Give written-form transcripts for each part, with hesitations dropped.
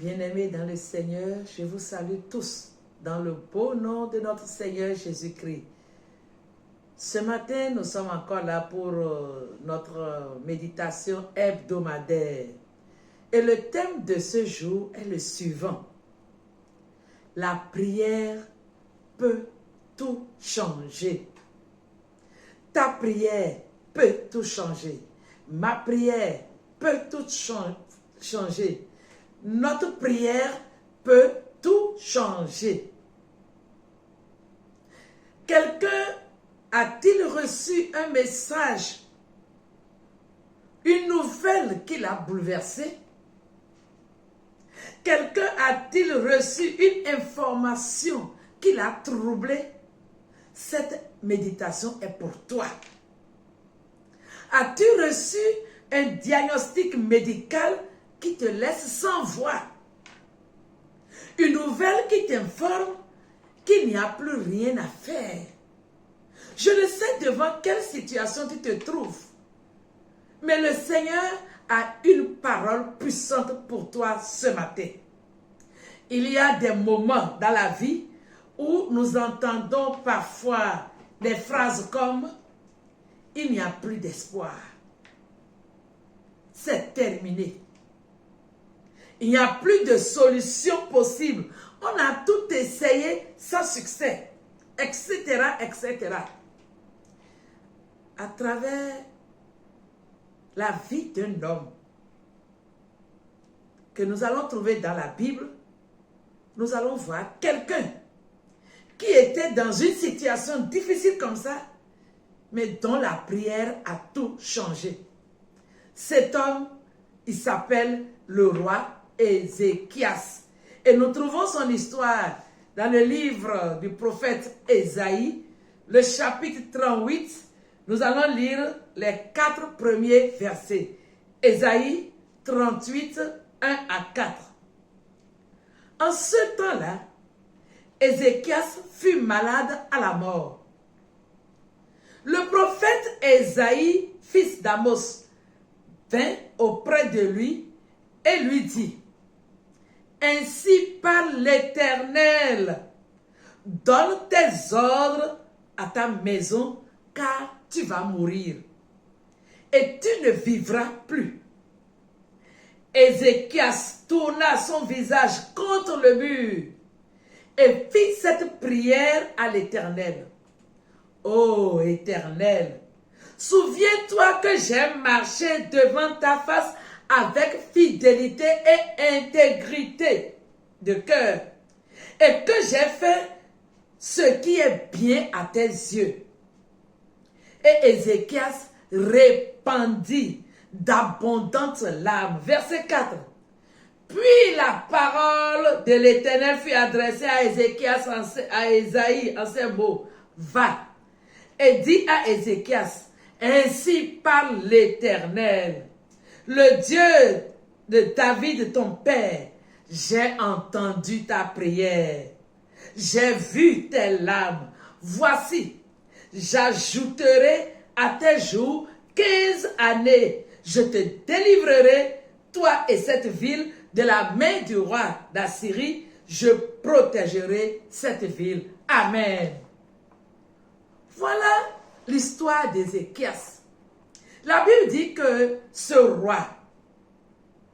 Bien-aimés dans le Seigneur, je vous salue tous dans le beau nom de notre Seigneur Jésus-Christ. Ce matin, nous sommes encore là pour notre méditation hebdomadaire. Et le thème de ce jour est le suivant. La prière peut tout changer. Ta prière peut tout changer. Ma prière peut tout changer. Notre prière peut tout changer. Quelqu'un a-t-il reçu un message, une nouvelle qui l'a bouleversé? Quelqu'un a-t-il reçu une information qui l'a troublé? Cette méditation est pour toi. As-tu reçu un diagnostic médical qui te laisse sans voix? Une nouvelle qui t'informe qu'il n'y a plus rien à faire. Je ne sais devant quelle situation tu te trouves, mais le Seigneur a une parole puissante pour toi ce matin. Il y a des moments dans la vie où nous entendons parfois des phrases comme « Il n'y a plus d'espoir. C'est terminé. Il n'y a plus de solution possible. On a tout essayé sans succès. » etc., etc. À travers la vie d'un homme que nous allons trouver dans la Bible, nous allons voir quelqu'un qui était dans une situation difficile comme ça, mais dont la prière a tout changé. Cet homme, il s'appelle le roi Ézéchias. Et nous trouvons son histoire dans le livre du prophète Ésaïe, le chapitre 38, nous allons lire les 4 premiers versets. Ésaïe 38, 1 à 4. En ce temps-là, Ézéchias fut malade à la mort. Le prophète Ésaïe, fils d'Amos, vint auprès de lui et lui dit: Ainsi parle l'Éternel, donne tes ordres à ta maison, car tu vas mourir, et tu ne vivras plus. Ézéchias tourna son visage contre le mur et fit cette prière à l'Éternel. Ô Éternel, souviens-toi que j'ai marché devant ta face avec fidélité et intégrité de cœur, et que j'ai fait ce qui est bien à tes yeux. Et Ézéchias répandit d'abondantes larmes. Verset 4. Puis la parole de l'Éternel fut adressée à Ézéchias, à Ésaïe, en ces mots. Va et dis à Ézéchias, ainsi parle l'Éternel, le Dieu de David ton père. J'ai entendu ta prière, j'ai vu tes larmes. Voici, j'ajouterai à tes jours 15 années. Je te délivrerai, toi et cette ville, de la main du roi d'Assyrie. Je protégerai cette ville. Amen. Voilà l'histoire d'Ézéchias. La Bible dit que ce roi,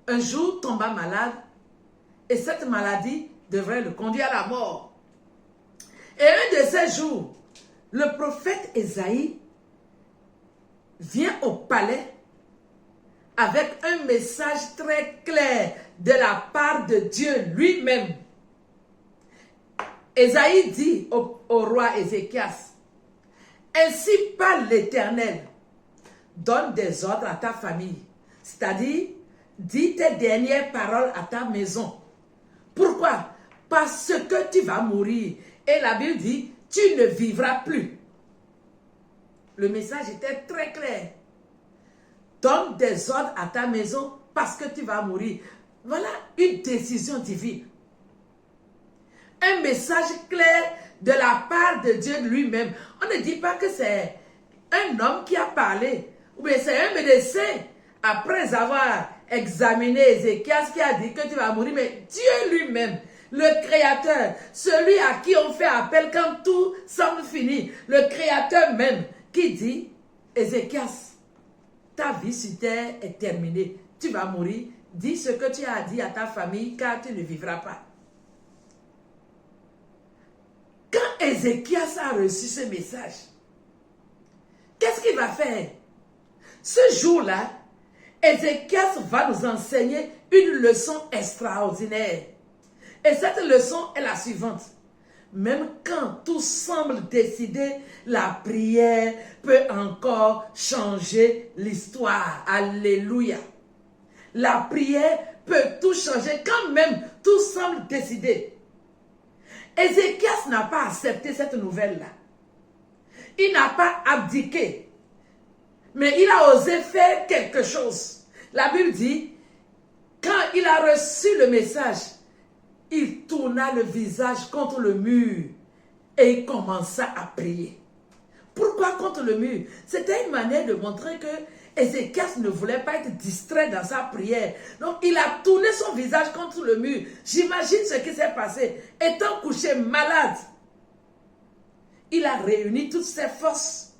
un jour, tomba malade, et cette maladie devrait le conduire à la mort. Et un de ces jours, le prophète Ésaïe vient au palais avec un message très clair de la part de Dieu lui-même. Ésaïe dit au roi Ézéchias, ainsi parle l'Éternel, donne des ordres à ta famille, c'est-à-dire, dis tes dernières paroles à ta maison. Pourquoi? Parce que tu vas mourir. Et la Bible dit, tu ne vivras plus. Le message était très clair. Donne des ordres à ta maison parce que tu vas mourir. Voilà une décision divine. Un message clair de la part de Dieu lui-même. On ne dit pas que c'est un homme qui a parlé, ou bien c'est un médecin, après avoir examiné Ézéchias qui a dit que tu vas mourir, mais Dieu lui-même, le Créateur, celui à qui on fait appel quand tout semble fini, le Créateur même qui dit, Ézéchias, ta vie sur terre est terminée, tu vas mourir, dis ce que tu as dit à ta famille car tu ne vivras pas. Quand Ézéchias a reçu ce message, qu'est-ce qu'il va faire? Ce jour-là, Ézéchias va nous enseigner une leçon extraordinaire. Et cette leçon est la suivante. Même quand tout semble décidé, la prière peut encore changer l'histoire. Alléluia. La prière peut tout changer quand même tout semble décidé. Ézéchias n'a pas accepté cette nouvelle-là. Il n'a pas abdiqué. Mais il a osé faire quelque chose. La Bible dit, quand il a reçu le message, il tourna le visage contre le mur et il commença à prier. Pourquoi contre le mur? C'était une manière de montrer que Ézéchias ne voulait pas être distrait dans sa prière. Donc il a tourné son visage contre le mur. J'imagine ce qui s'est passé. Étant couché malade, il a réuni toutes ses forces.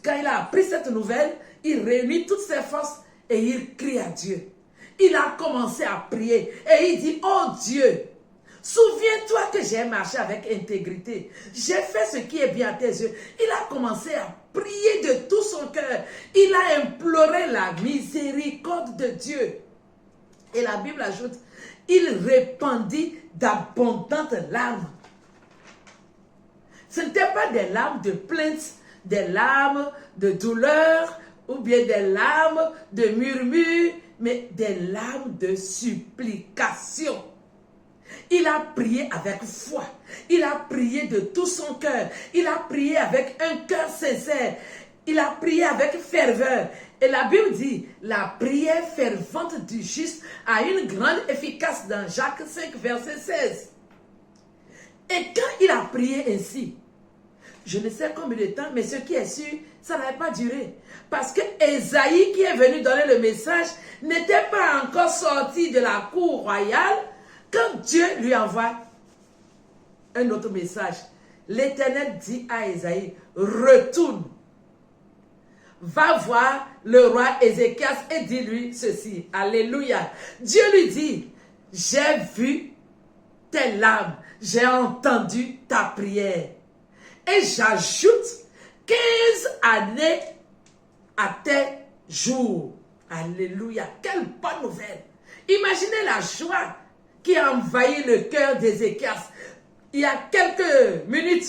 Quand il a appris cette nouvelle, il réunit toutes ses forces et il crie à Dieu. Il a commencé à prier et il dit, oh Dieu, souviens-toi que j'ai marché avec intégrité. J'ai fait ce qui est bien à tes yeux. Il a commencé à prier de tout son cœur. Il a imploré la miséricorde de Dieu. Et la Bible ajoute, il répandit d'abondantes larmes. Ce n'étaient pas des larmes de plainte, des larmes de douleur ou bien des larmes de murmure, mais des larmes de supplication. Il a prié avec foi. Il a prié de tout son cœur. Il a prié avec un cœur sincère. Il a prié avec ferveur. Et la Bible dit, la prière fervente du juste a une grande efficace dans Jacques 5, verset 16. Et quand il a prié ainsi, je ne sais combien de temps, mais ce qui est sûr, ça n'avait pas duré. Parce que Ésaïe, qui est venu donner le message, n'était pas encore sorti de la cour royale quand Dieu lui envoie un autre message. L'Éternel dit à Ésaïe, retourne, va voir le roi Ézéchias et dis-lui ceci. Alléluia. Dieu lui dit, j'ai vu tes larmes, j'ai entendu ta prière. Et j'ajoute 15 années à tes jours. Alléluia. Quelle bonne nouvelle. Imaginez la joie qui a envahi le cœur d'Ézéchias. Il y a quelques minutes,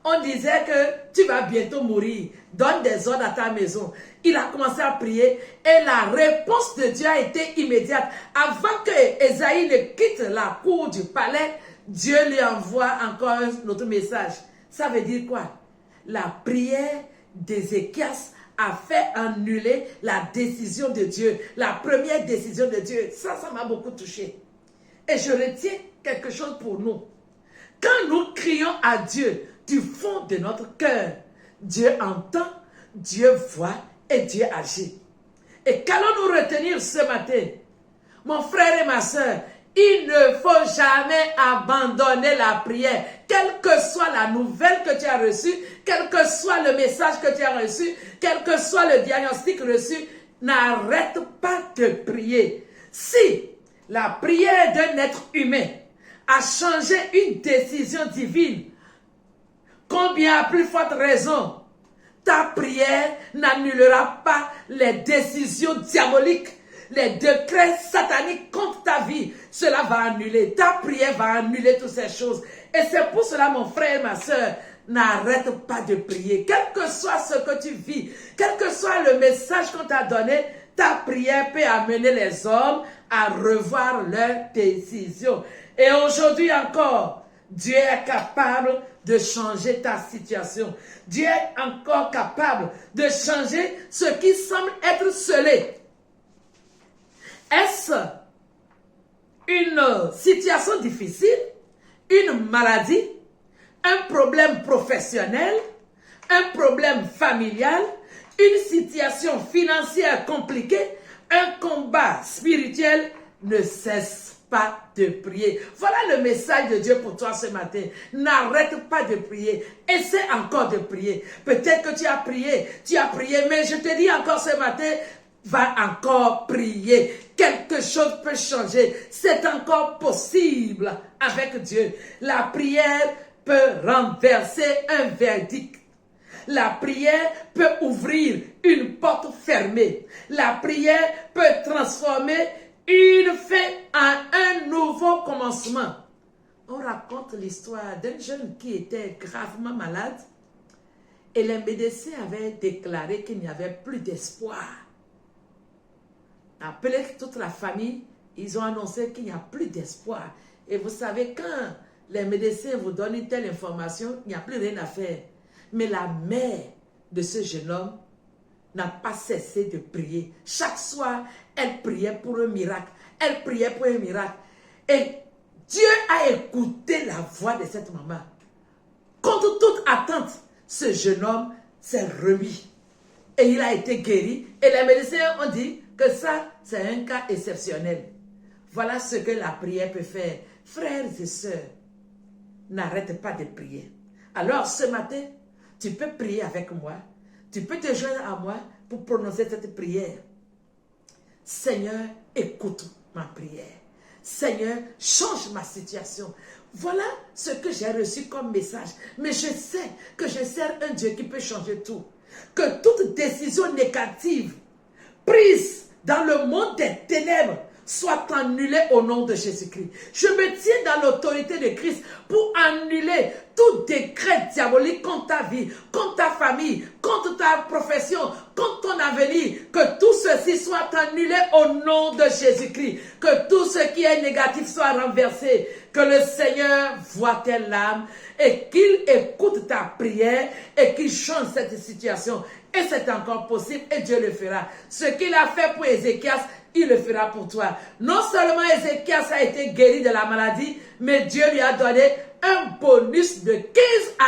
on disait que tu vas bientôt mourir. Donne des ordres à ta maison. Il a commencé à prier et la réponse de Dieu a été immédiate. Avant que Ésaïe ne quitte la cour du palais, Dieu lui envoie encore un autre message. Ça veut dire quoi? La prière d'Ézéchias a fait annuler la décision de Dieu, la première décision de Dieu. Ça m'a beaucoup touché. Et je retiens quelque chose pour nous. Quand nous crions à Dieu du fond de notre cœur, Dieu entend, Dieu voit et Dieu agit. Et qu'allons-nous retenir ce matin? Mon frère et ma soeur, il ne faut jamais abandonner la prière. Quelle que soit la nouvelle que tu as reçue, quel que soit le message que tu as reçu, quel que soit le diagnostic reçu, n'arrête pas de prier. Si la prière d'un être humain a changé une décision divine, combien à plus forte raison, ta prière n'annulera pas les décisions diaboliques, les décrets sataniques contre ta vie. Cela va annuler. Ta prière va annuler toutes ces choses. Et c'est pour cela, mon frère et ma soeur, n'arrête pas de prier. Quel que soit ce que tu vis, quel que soit le message qu'on t'a donné, ta prière peut amener les hommes à revoir leurs décisions. Et aujourd'hui encore, Dieu est capable de changer ta situation. Dieu est encore capable de changer ce qui semble être scellé. Est-ce une situation difficile, une maladie, un problème professionnel, un problème familial, une situation financière compliquée? un combat spirituel, ne cesse pas de prier. Voilà le message de Dieu pour toi ce matin. N'arrête pas de prier. Essaie encore de prier. Peut-être que tu as prié, mais je te dis encore ce matin, va encore prier. Quelque chose peut changer. C'est encore possible avec Dieu. La prière peut renverser un verdict. La prière peut ouvrir une porte fermée. La prière peut transformer une fin en un nouveau commencement. On raconte l'histoire d'un jeune qui était gravement malade et les médecins avaient déclaré qu'il n'y avait plus d'espoir. Appelé toute la famille, ils ont annoncé qu'il n'y a plus d'espoir. Et vous savez, quand les médecins vous donnent une telle information, il n'y a plus rien à faire. Mais la mère de ce jeune homme n'a pas cessé de prier. Chaque soir, elle priait pour un miracle. Elle priait pour un miracle. Et Dieu a écouté la voix de cette maman. Contre toute attente, ce jeune homme s'est remis. Et il a été guéri. Et les médecins ont dit que ça, c'est un cas exceptionnel. Voilà ce que la prière peut faire. Frères et sœurs, n'arrête pas de prier. Alors ce matin, tu peux prier avec moi. Tu peux te joindre à moi pour prononcer cette prière. Seigneur, écoute ma prière. Seigneur, change ma situation. Voilà ce que j'ai reçu comme message. Mais je sais que je sers un Dieu qui peut changer tout. Que toute décision négative prise dans le monde des ténèbres soit annulée au nom de Jésus-Christ. Je me tiens dans l'autorité de Christ pour annuler tout décret diabolique contre ta vie, contre ta famille, contre ta profession, contre ton avenir. Que tout ceci soit annulé au nom de Jésus-Christ. Que tout ce qui est négatif soit renversé. Que le Seigneur voie tes larmes et qu'il écoute ta prière et qu'il change cette situation. Et c'est encore possible et Dieu le fera. Ce qu'il a fait pour Ézéchias, il le fera pour toi. Non seulement Ézéchias a été guéri de la maladie, mais Dieu lui a donné un bonus de 15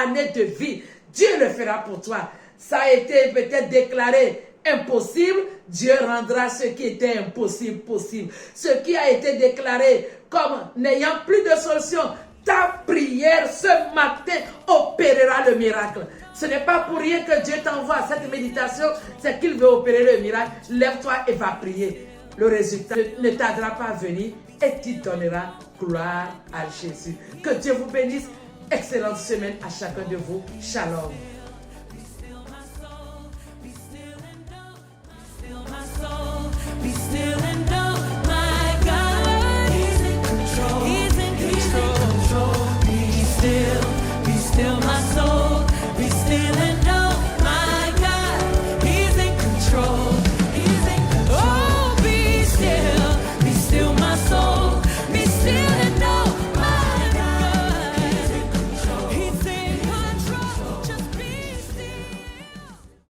années de vie. Dieu le fera pour toi. Ça a été peut-être déclaré impossible, Dieu rendra ce qui était impossible possible. Ce qui a été déclaré comme n'ayant plus de solution, ta prière ce matin opérera le miracle. Ce n'est pas pour rien que Dieu t'envoie à cette méditation, c'est qu'il veut opérer le miracle. Lève-toi et va prier. Le résultat ne tardera pas à venir et tu donneras gloire à Jésus. Que Dieu vous bénisse. Excellente semaine à chacun de vous. Shalom. Be still and